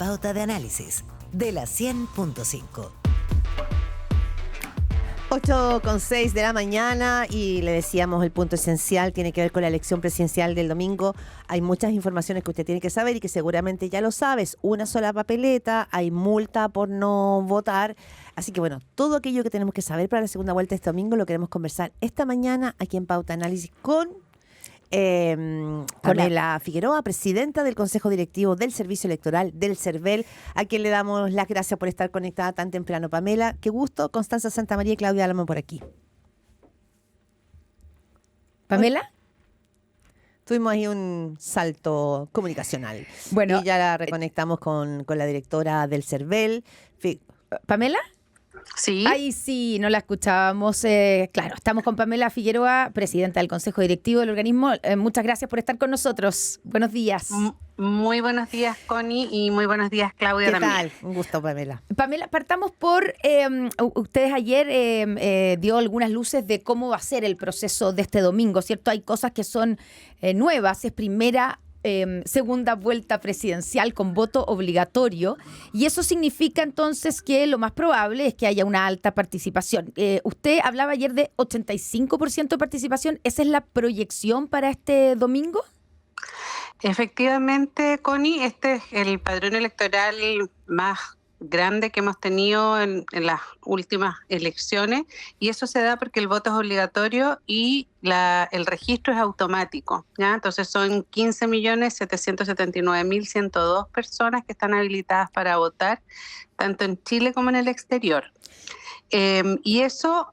Pauta de Análisis de la 100.5. 8:06 de la mañana y le decíamos el punto esencial tiene que ver con la elección presidencial del domingo. Hay muchas informaciones que usted tiene que saber y que seguramente ya lo sabes. Una sola papeleta, hay multa por no votar. Así que bueno, todo aquello que tenemos que saber para la segunda vuelta este domingo lo queremos conversar esta mañana aquí en Pauta Análisis con Pamela Figueroa, presidenta del Consejo Directivo del Servicio Electoral del CERVEL, a quien le damos las gracias por estar conectada tan temprano. Pamela, qué gusto. Constanza Santamaría y Claudia Álamo por aquí. ¿Pamela? Tuvimos ahí un salto comunicacional. Bueno, y ya la reconectamos con la directora del CERVEL. ¿Pamela? Sí. Ay, sí, no la escuchábamos. Claro, estamos con Pamela Figueroa, presidenta del Consejo Directivo del organismo. Muchas gracias por estar con nosotros. Buenos días. Muy buenos días, Connie, y muy buenos días, Claudia. ¿Qué también. tal? Un gusto, Pamela. Pamela, partamos por, ustedes ayer dio algunas luces de cómo va a ser el proceso de este domingo, ¿cierto? Hay cosas que son nuevas, es segunda vuelta presidencial con voto obligatorio, y eso significa entonces que lo más probable es que haya una alta participación. Usted hablaba ayer de 85% de participación, ¿esa es la proyección para este domingo? Efectivamente, Connie, este es el padrón electoral más grande que hemos tenido en las últimas elecciones, y eso se da porque el voto es obligatorio y el registro es automático, ¿ya? Entonces son 15.779.102 personas que están habilitadas para votar, tanto en Chile como en el exterior. Y eso,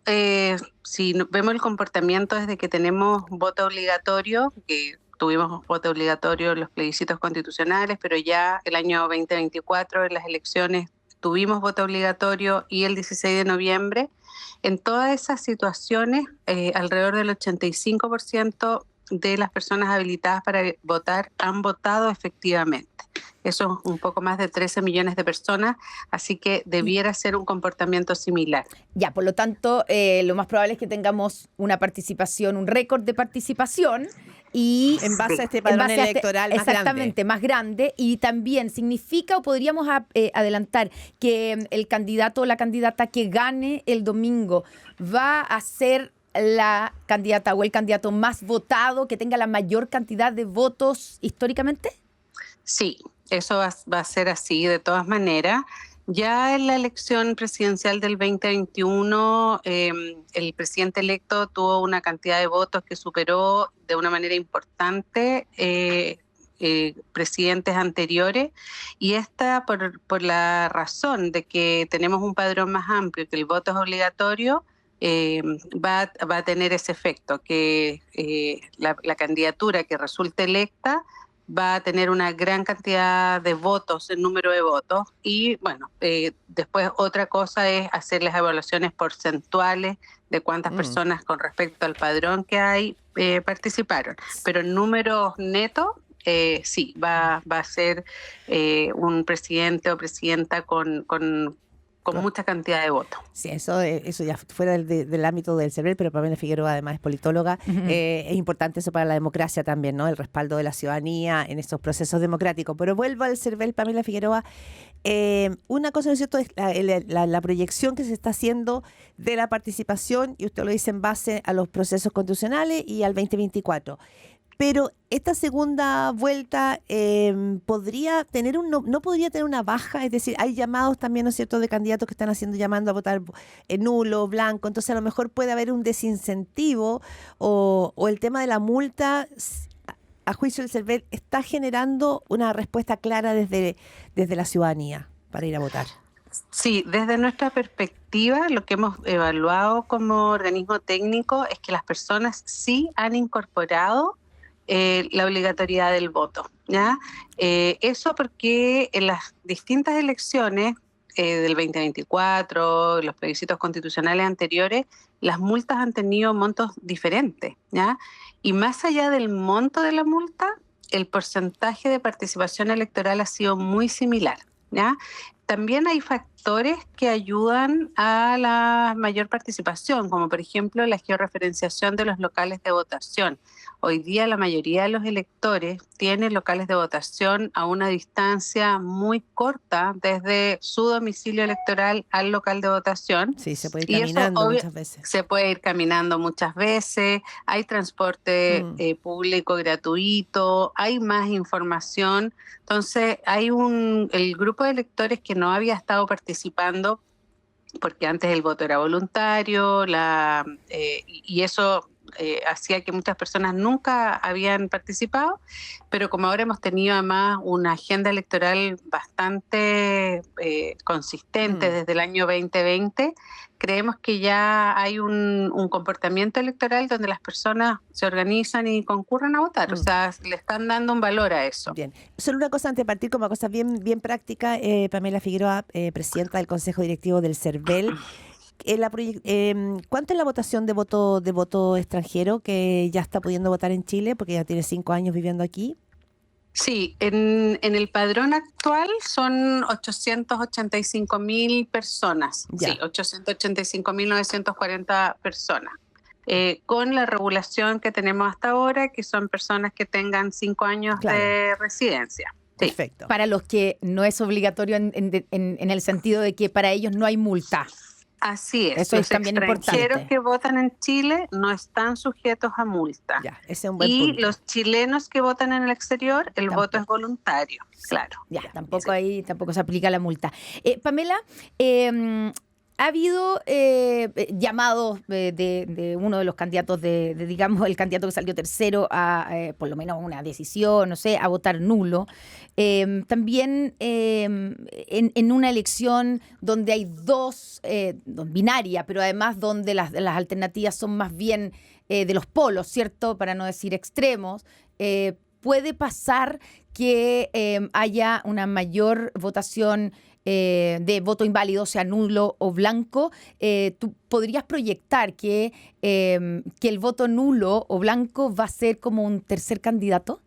si vemos el comportamiento desde que tenemos voto obligatorio, que tuvimos voto obligatorio en los plebiscitos constitucionales, pero ya el año 2024 en las elecciones tuvimos voto obligatorio, y el 16 de noviembre, en todas esas situaciones, alrededor del 85% de las personas habilitadas para votar han votado efectivamente. Eso es un poco más de 13 millones de personas, así que debiera ser un comportamiento similar. Ya, por lo tanto, lo más probable es que tengamos una participación, un récord de participación, y en base a este padrón electoral más exactamente, grande. más grande, y también significa, o podríamos adelantar, que el candidato o la candidata que gane el domingo va a ser la candidata o el candidato más votado, que tenga la mayor cantidad de votos históricamente. Sí, eso va a ser así de todas maneras. Ya en la elección presidencial del 2021, el presidente electo tuvo una cantidad de votos que superó de una manera importante presidentes anteriores, y esta por la razón de que tenemos un padrón más amplio, que el voto es obligatorio, va a tener ese efecto, que la candidatura que resulte electa va a tener una gran cantidad de votos, el número de votos, y bueno, después otra cosa es hacer las evaluaciones porcentuales de cuántas personas con respecto al padrón que hay participaron, pero en números netos sí, va a ser un presidente o presidenta con mucha cantidad de votos. Sí, eso ya fuera del ámbito del CERVEL, pero Pamela Figueroa además es politóloga. Es importante eso para la democracia también, ¿no? El respaldo de la ciudadanía en estos procesos democráticos. Pero vuelvo al CERVEL, Pamela Figueroa. Una cosa, ¿no es cierto?, es la proyección que se está haciendo de la participación, y usted lo dice en base a los procesos constitucionales y al 2024. Pero esta segunda vuelta podría tener no podría tener una baja, es decir, hay llamados también, ¿no es cierto?, de candidatos que están llamando a votar nulo, blanco, entonces a lo mejor puede haber un desincentivo o el tema de la multa, a juicio del CERVEL, está generando una respuesta clara desde la ciudadanía para ir a votar. Sí, desde nuestra perspectiva, lo que hemos evaluado como organismo técnico es que las personas sí han incorporado la obligatoriedad del voto, ¿ya? Eso porque en las distintas elecciones del 2024, los plebiscitos constitucionales anteriores, las multas han tenido montos diferentes, ¿ya? Y más allá del monto de la multa, el porcentaje de participación electoral ha sido muy similar, ¿ya? También hay factores factores que ayudan a la mayor participación, como por ejemplo la georreferenciación de los locales de votación. Hoy día la mayoría de los electores tienen locales de votación a una distancia muy corta desde su domicilio electoral al local de votación. Sí, se puede ir Y eso, caminando muchas veces. se puede ir caminando muchas veces, hay transporte público gratuito, hay más información. Entonces, el grupo de electores que no había estado participando, porque antes el voto era voluntario, y eso hacía que muchas personas nunca habían participado, pero como ahora hemos tenido además una agenda electoral bastante consistente desde el año 2020, creemos que ya hay un comportamiento electoral donde las personas se organizan y concurren a votar, o sea, le están dando un valor a eso. Bien, solo una cosa antes de partir, como cosa bien práctica, Pamela Figueroa, presidenta del Consejo Directivo del CERVEL. ¿Cuánto es la votación de voto extranjero que ya está pudiendo votar en Chile, porque ya tiene 5 años viviendo aquí? Sí, en el padrón actual son 885.000 personas, Ya. sí, 885.940 personas. Con la regulación que tenemos hasta ahora, que son personas que tengan 5 años de residencia. Sí. Perfecto. Para los que no es obligatorio en el sentido de que para ellos no hay multa. Así es. Eso es también extranjeros importante. que votan en Chile no están sujetos a multa. Ya, ese es un buen Y punto. los chilenos que votan en el exterior, el Tampoco. voto es voluntario, claro. Ya, tampoco se aplica la multa. Pamela, ha habido llamados de uno de los candidatos, digamos, el candidato que salió tercero a, por lo menos una decisión, no sé, a votar nulo. También en una elección donde hay dos, binaria, pero además donde las alternativas son más bien de los polos, ¿cierto? Para no decir extremos. Puede pasar que haya una mayor votación de voto inválido, sea nulo o blanco. ¿Tú podrías proyectar que el voto nulo o blanco va a ser como un tercer candidato?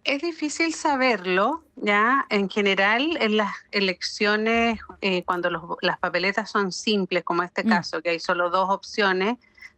Es difícil saberlo, ya. En general, en las elecciones, cuando las papeletas son simples, como este caso, que hay solo 2 opciones,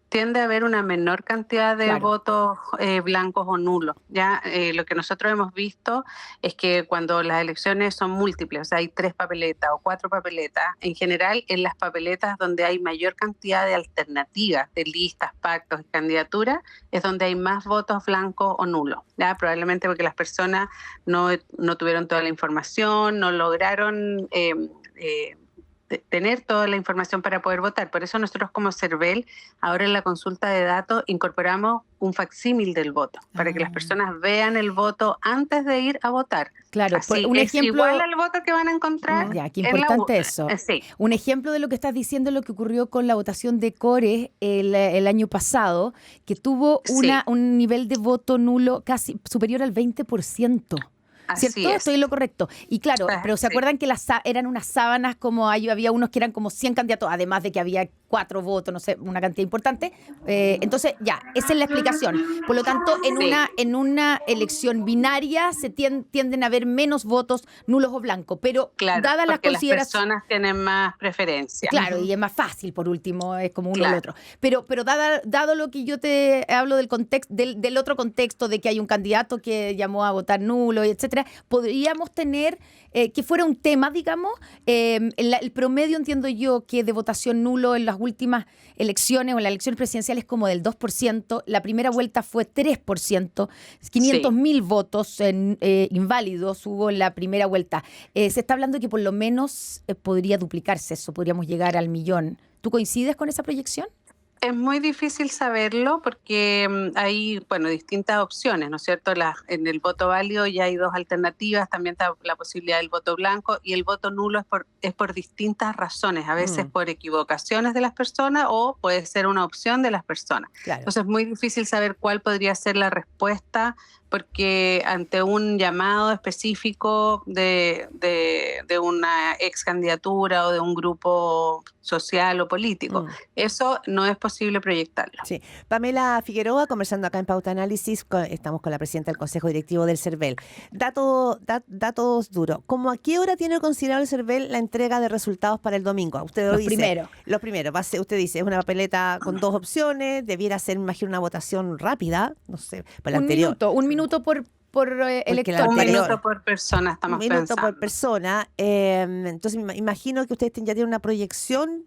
tiende a haber una menor cantidad de votos blancos o nulos. Ya lo que nosotros hemos visto es que cuando las elecciones son múltiples, o sea, hay 3 papeletas o 4 papeletas, en general en las papeletas donde hay mayor cantidad de alternativas, de listas, pactos y candidaturas, es donde hay más votos blancos o nulos. Ya probablemente porque las personas no tuvieron toda la información, no lograron tener toda la información para poder votar. Por eso nosotros como CERVEL, ahora en la consulta de datos, incorporamos un facsímil del voto, para que las personas vean el voto antes de ir a votar. Claro, así un es ejemplo, igual al voto que van a encontrar. Ya, qué importante eso. Sí. Un ejemplo de lo que estás diciendo es lo que ocurrió con la votación de Core el año pasado, que tuvo un nivel de voto nulo casi superior al 20%. ¿Cierto? Así es. Estoy en lo correcto. Y claro, pero ¿se acuerdan que eran unas sábanas como había unos que eran como 100 candidatos, además de que había 4 votos, no sé, una cantidad importante? Entonces, ya, esa es la explicación. Por lo tanto, en una elección binaria se tienden a haber menos votos nulos o blancos, pero dadas las consideraciones... las personas tienen más preferencia. Claro, y es más fácil, por último, es como uno o el otro. Pero dado lo que yo te hablo del contexto, del otro contexto de que hay un candidato que llamó a votar nulo, y etcétera, podríamos tener que fuera un tema, digamos, el promedio, entiendo yo, que de votación nulo en las últimas elecciones o en las elecciones presidenciales como del 2%, la primera vuelta fue 3%, 500.000 votos inválidos hubo en la primera vuelta. Se está hablando de que por lo menos podría duplicarse eso, podríamos llegar al 1.000.000. ¿Tú coincides con esa proyección? Es muy difícil saberlo porque hay, distintas opciones, ¿no es cierto? En el voto válido ya hay 2 alternativas, también está la posibilidad del voto blanco, y el voto nulo es por distintas razones, a veces por equivocaciones de las personas o puede ser una opción de las personas. Claro. Entonces es muy difícil saber cuál podría ser la respuesta porque ante un llamado específico de una ex candidatura o de un grupo social o político, eso no es posible proyectarlo. Sí. Pamela Figueroa, conversando acá en Pauta Análisis, estamos con la presidenta del Consejo Directivo del CERVEL. Datos duros. ¿Cómo a qué hora tiene considerado el CERVEL la entrega de resultados para el domingo? Usted lo dice. Los primeros. Usted dice, es una papeleta con 2 opciones, debiera ser, me imagino, una votación rápida, no sé, por la anterior. Un minuto por elector. Un minuto por persona, estamos pensando. Un minuto por persona. Entonces, me imagino que ustedes ya tienen una proyección,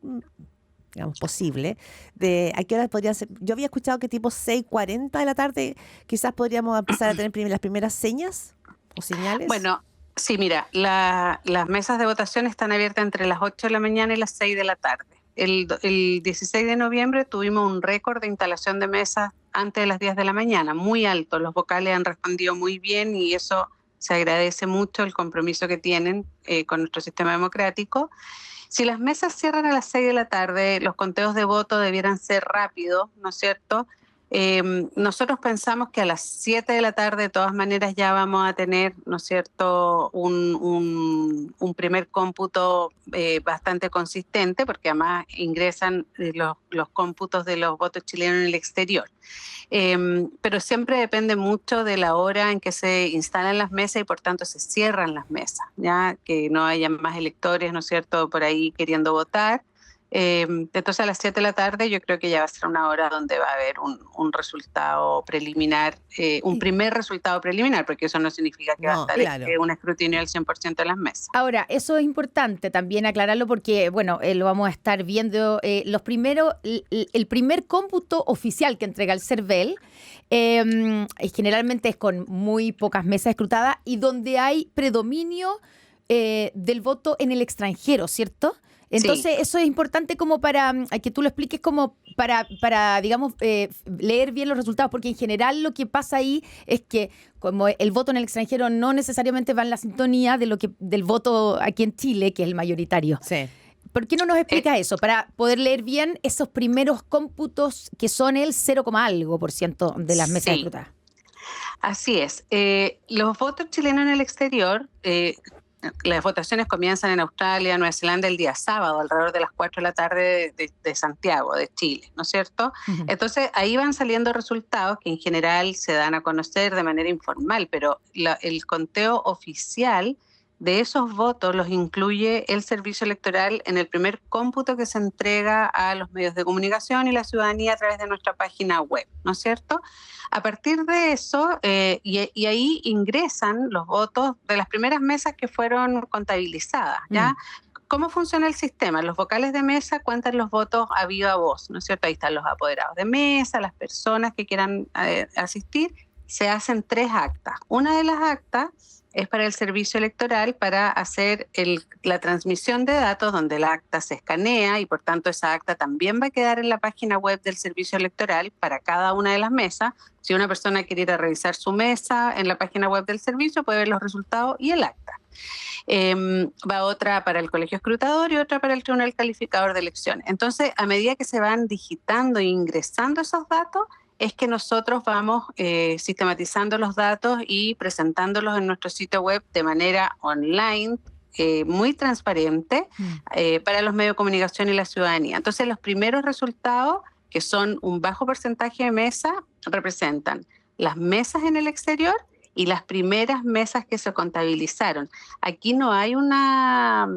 digamos, posible, de a qué hora podría ser. Yo había escuchado que tipo 6:40 de la tarde quizás podríamos empezar a tener las primeras señas o señales. Bueno, sí, mira, las mesas de votación están abiertas entre las 8 de la mañana y las 6 de la tarde. El 16 de noviembre tuvimos un récord de instalación de mesas antes de las 10 de la mañana, muy alto. Los vocales han respondido muy bien y eso se agradece mucho, el compromiso que tienen con nuestro sistema democrático. Si las mesas cierran a las 6 de la tarde, los conteos de voto debieran ser rápidos, ¿no es cierto? Nosotros pensamos que a las 7 de la tarde de todas maneras ya vamos a tener, ¿no es cierto?, un primer cómputo bastante consistente, porque además ingresan los cómputos de los votos chilenos en el exterior. Pero siempre depende mucho de la hora en que se instalan las mesas y por tanto se cierran las mesas, ya que no haya más electores, ¿no es cierto?, por ahí queriendo votar. Entonces a las 7 de la tarde yo creo que ya va a ser una hora donde va a haber un resultado preliminar, un primer resultado preliminar, porque eso no significa que va a estar un escrutinio del 100% de las mesas. Ahora, eso es importante también aclararlo porque, bueno, lo vamos a estar viendo. El primer cómputo oficial que entrega el CERVEL generalmente es con muy pocas mesas escrutadas y donde hay predominio del voto en el extranjero, ¿cierto? Entonces, sí. Eso es importante como para que tú lo expliques como para digamos, leer bien los resultados, porque en general lo que pasa ahí es que como el voto en el extranjero no necesariamente va en la sintonía del voto aquí en Chile, que es el mayoritario. Sí. ¿Por qué no nos explicas eso? Para poder leer bien esos primeros cómputos que son el 0,algo% de las mesas escrutadas. Así es. Los votos chilenos en el exterior... las votaciones comienzan en Australia, Nueva Zelanda el día sábado, alrededor de las 4 de la tarde de Santiago, de Chile, ¿no es cierto? Uh-huh. Entonces ahí van saliendo resultados que en general se dan a conocer de manera informal, pero el conteo oficial de esos votos los incluye el servicio electoral en el primer cómputo que se entrega a los medios de comunicación y la ciudadanía a través de nuestra página web, ¿no es cierto? A partir de eso, y ahí ingresan los votos de las primeras mesas que fueron contabilizadas, ¿ya? ¿Cómo funciona el sistema? Los vocales de mesa cuentan los votos a viva voz, ¿no es cierto? Ahí están los apoderados de mesa, las personas que quieran asistir. Se hacen 3 actas. Una de las actas es para el servicio electoral para hacer la transmisión de datos donde la acta se escanea y por tanto esa acta también va a quedar en la página web del servicio electoral para cada una de las mesas. Si una persona quiere ir a revisar su mesa en la página web del servicio puede ver los resultados y el acta. Va otra para el colegio escrutador y otra para el tribunal calificador de elecciones. Entonces, a medida que se van digitando e ingresando esos datos, es que nosotros vamos sistematizando los datos y presentándolos en nuestro sitio web de manera online, muy transparente, para los medios de comunicación y la ciudadanía. Entonces, los primeros resultados, que son un bajo porcentaje de mesas, representan las mesas en el exterior y las primeras mesas que se contabilizaron. Aquí no hay una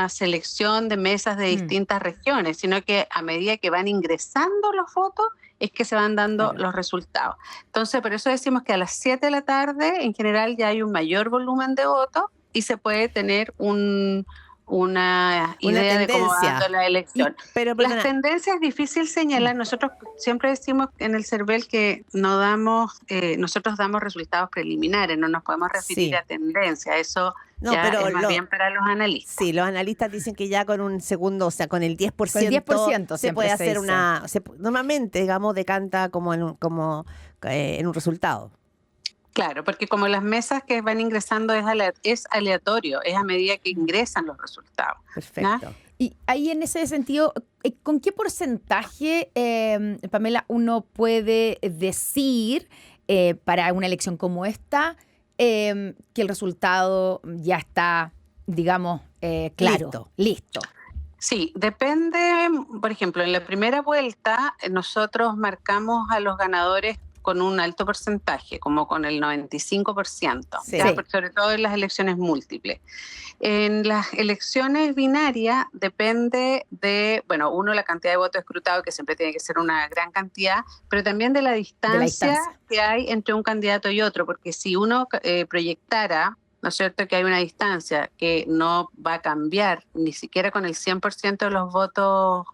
selección de mesas de distintas regiones, sino que a medida que van ingresando los votos, es que se van dando los resultados. Entonces, por eso decimos que a las 7 de la tarde, en general, ya hay un mayor volumen de votos y se puede tener una idea de cómo va dando la elección. Pero las tendencias es difícil señalar. Nosotros siempre decimos en el CERVEL que nosotros damos resultados preliminares, no nos podemos referir a tendencia. Eso es más bien para los analistas. Sí, los analistas dicen que ya con un segundo, o sea, con el 10%, se puede hacer normalmente, digamos, decanta como en un resultado. Claro, porque como las mesas que van ingresando es aleatorio, es a medida que ingresan los resultados. Perfecto. ¿No? Y ahí en ese sentido, ¿con qué porcentaje, Pamela, uno puede decir para una elección como esta, que el resultado ya está, digamos, claro, listo. Sí, depende. Por ejemplo, en la primera vuelta nosotros marcamos a los ganadores con un alto porcentaje, como con el 95%, Sí. ¿ya? Sobre todo en las elecciones múltiples. En las elecciones binarias depende de, bueno, uno, la cantidad de votos escrutados, que siempre tiene que ser una gran cantidad, pero también de la distancia que hay entre un candidato y otro, porque si uno proyectara, ¿no es cierto?, que hay una distancia que no va a cambiar ni siquiera con el 100% de los votos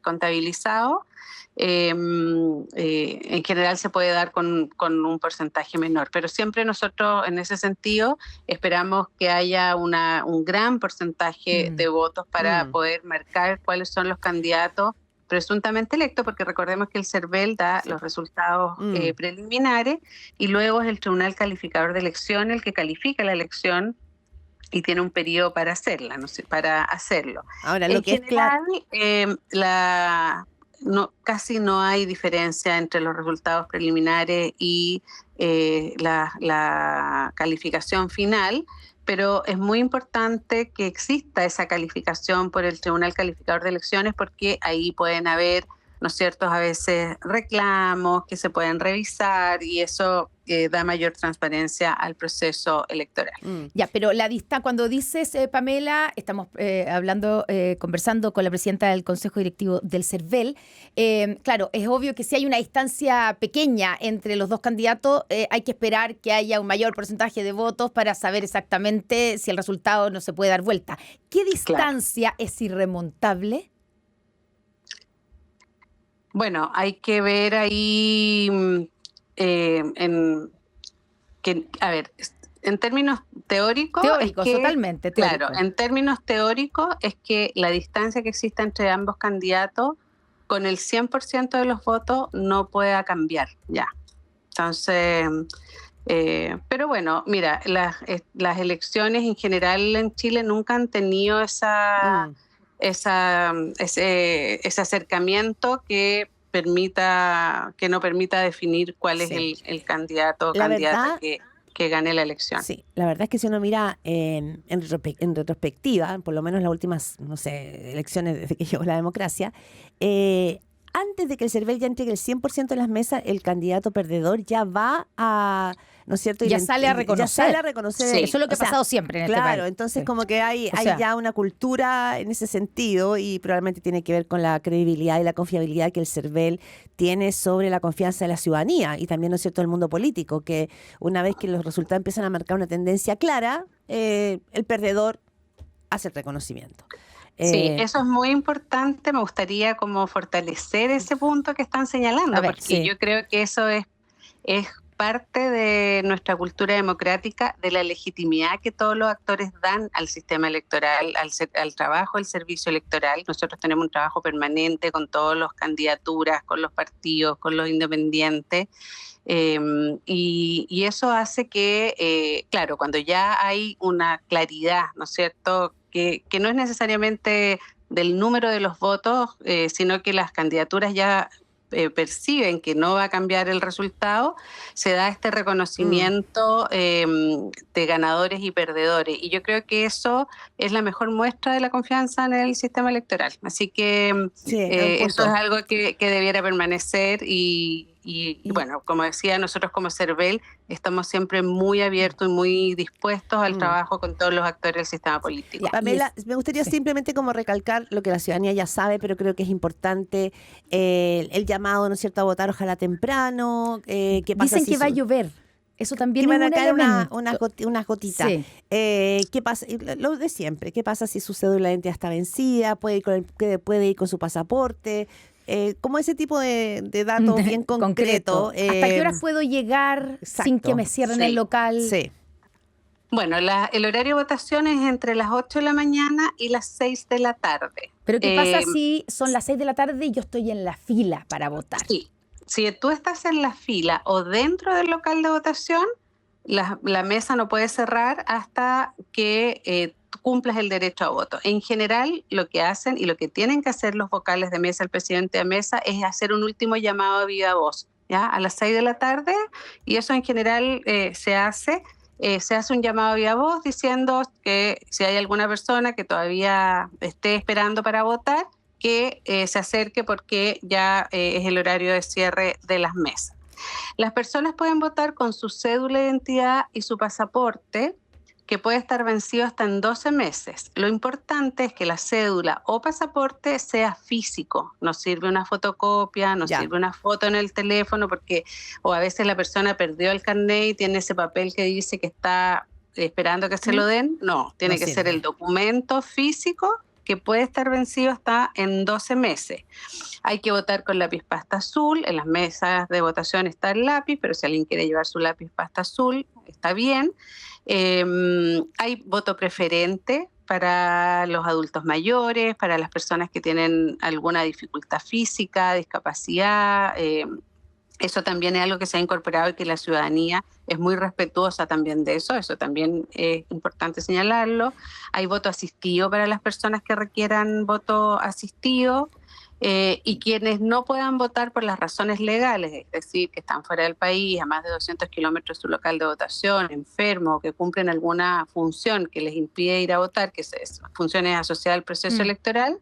contabilizados, en general se puede dar con un porcentaje menor, pero siempre nosotros en ese sentido esperamos que haya un gran porcentaje de votos para poder marcar cuáles son los candidatos presuntamente electos, porque recordemos que el CERVEL da los resultados preliminares y luego es el Tribunal Calificador de Elección el que califica la elección y tiene un periodo para hacerla, no sé, para hacerlo. Ahora, en lo que general, casi no hay diferencia entre los resultados preliminares y la calificación final, pero es muy importante que exista esa calificación por el Tribunal Calificador de Elecciones, porque ahí pueden haber, ¿no es cierto?, a veces reclamos que se pueden revisar y eso da mayor transparencia al proceso electoral. Ya, pero cuando dices, Pamela, estamos conversando con la presidenta del Consejo Directivo del CERVEL, claro, es obvio que si hay una distancia pequeña entre los dos candidatos, hay que esperar que haya un mayor porcentaje de votos para saber exactamente si el resultado no se puede dar vuelta. ¿Qué distancia es irremontable? Bueno, hay que ver ahí en términos teóricos... Totalmente teórico. Claro, en términos teóricos es que la distancia que existe entre ambos candidatos con el 100% de los votos no pueda cambiar ya. Entonces... pero bueno, mira, las elecciones en general en Chile nunca han tenido ese acercamiento que no permita definir cuál es el candidato o candidata que gane la elección. Sí, la verdad es que si uno mira en retrospectiva, por lo menos las últimas, no sé, elecciones desde que llegó la democracia, antes de que el CERVEL ya entregue el 100% de las mesas, el candidato perdedor ya va a, ¿no es cierto? Ya sale a reconocer. Ya sale a reconocer. Sí. Eso es lo que ha pasado siempre en este país. Claro, entonces como que hay ya una cultura en ese sentido y probablemente tiene que ver con la credibilidad y la confiabilidad que el CERVEL tiene sobre la confianza de la ciudadanía y también, ¿no es cierto?, el mundo político, que una vez que los resultados empiezan a marcar una tendencia clara, el perdedor hace el reconocimiento. Sí, eso es muy importante. Me gustaría como fortalecer ese punto que están señalando, porque yo creo que eso es parte de nuestra cultura democrática, de la legitimidad que todos los actores dan al sistema electoral, al trabajo, al servicio electoral. Nosotros tenemos un trabajo permanente con todas las candidaturas, con los partidos, con los independientes, y eso hace que, claro, cuando ya hay una claridad, ¿no es cierto?, que no es necesariamente del número de los votos, sino que las candidaturas ya perciben que no va a cambiar el resultado, se da este reconocimiento de ganadores y perdedores. Y yo creo que eso es la mejor muestra de la confianza en el sistema electoral. Así que eso es algo que debiera permanecer y bueno, como decía, nosotros como CERVEL estamos siempre muy abiertos y muy dispuestos al trabajo con todos los actores del sistema político. Pamela, me gustaría simplemente como recalcar lo que la ciudadanía ya sabe, pero creo que es importante el llamado, ¿no es cierto?, a votar ojalá temprano. ¿Qué pasa Dicen que va a llover. Eso también van es a caer elemento. unas gotitas. Sí. ¿Qué pasa? Lo de siempre. ¿Qué pasa si su cédula de identidad está vencida? ¿Puede ir con su pasaporte? Como ese tipo de datos bien concretos. ¿Hasta qué horas puedo llegar sin que me cierren el local? Sí. Bueno, el horario de votación es entre las 8 de la mañana y las 6 de la tarde. ¿Pero qué pasa si son las 6 de la tarde y yo estoy en la fila para votar? Sí. Si tú estás en la fila o dentro del local de votación, la mesa no puede cerrar hasta que cumplas el derecho a voto. En general, lo que hacen y lo que tienen que hacer los vocales de mesa, el presidente de mesa, es hacer un último llamado a viva voz ¿ya? A las 6 de la tarde, y eso en general se hace un llamado vía voz diciendo que si hay alguna persona que todavía esté esperando para votar, que se acerque porque ya es el horario de cierre de las mesas. Las personas pueden votar con su cédula de identidad y su pasaporte, que puede estar vencido hasta en 12 meses. Lo importante es que la cédula o pasaporte sea físico. No sirve una fotocopia, no sirve una foto en el teléfono, porque o a veces la persona perdió el carnet y tiene ese papel que dice que está esperando que se lo den. No, tiene que ser el documento físico que puede estar vencido hasta en 12 meses. Hay que votar con lápiz pasta azul. En las mesas de votación está el lápiz, pero si alguien quiere llevar su lápiz pasta azul, está bien. Hay voto preferente para los adultos mayores, para las personas que tienen alguna dificultad física, discapacidad. Eso también es algo que se ha incorporado y que la ciudadanía es muy respetuosa también de eso. Eso también es importante señalarlo. Hay voto asistido para las personas que requieran voto asistido. Y quienes no puedan votar por las razones legales, es decir, que están fuera del país, a más de 200 kilómetros de su local de votación, enfermos o que cumplen alguna función que les impide ir a votar, que son funciones asociadas al proceso electoral,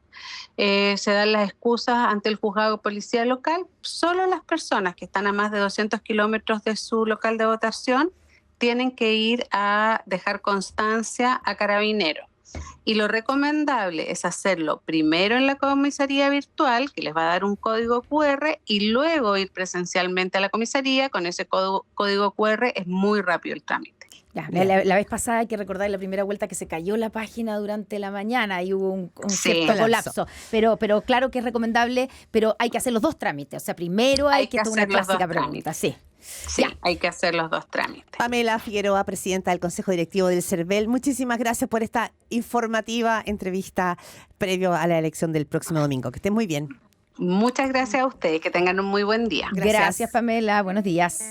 se dan las excusas ante el juzgado policial local. Solo las personas que están a más de 200 kilómetros de su local de votación tienen que ir a dejar constancia a Carabineros. Y lo recomendable es hacerlo primero en la comisaría virtual, que les va a dar un código QR, y luego ir presencialmente a la comisaría. Con ese código QR es muy rápido el trámite. Ya, la vez pasada hay que recordar la primera vuelta que se cayó la página durante la mañana y hubo un cierto colapso. Pero claro que es recomendable, pero hay que hacer los dos trámites. O sea, primero hay que hacer una clásica pregunta. Sí. Sí, hay que hacer los dos trámites. Pamela Figueroa, presidenta del Consejo Directivo del CERVEL, muchísimas gracias por esta informativa entrevista previo a la elección del próximo domingo. Que estén muy bien. Muchas gracias a ustedes, que tengan un muy buen día. Gracias Pamela, buenos días.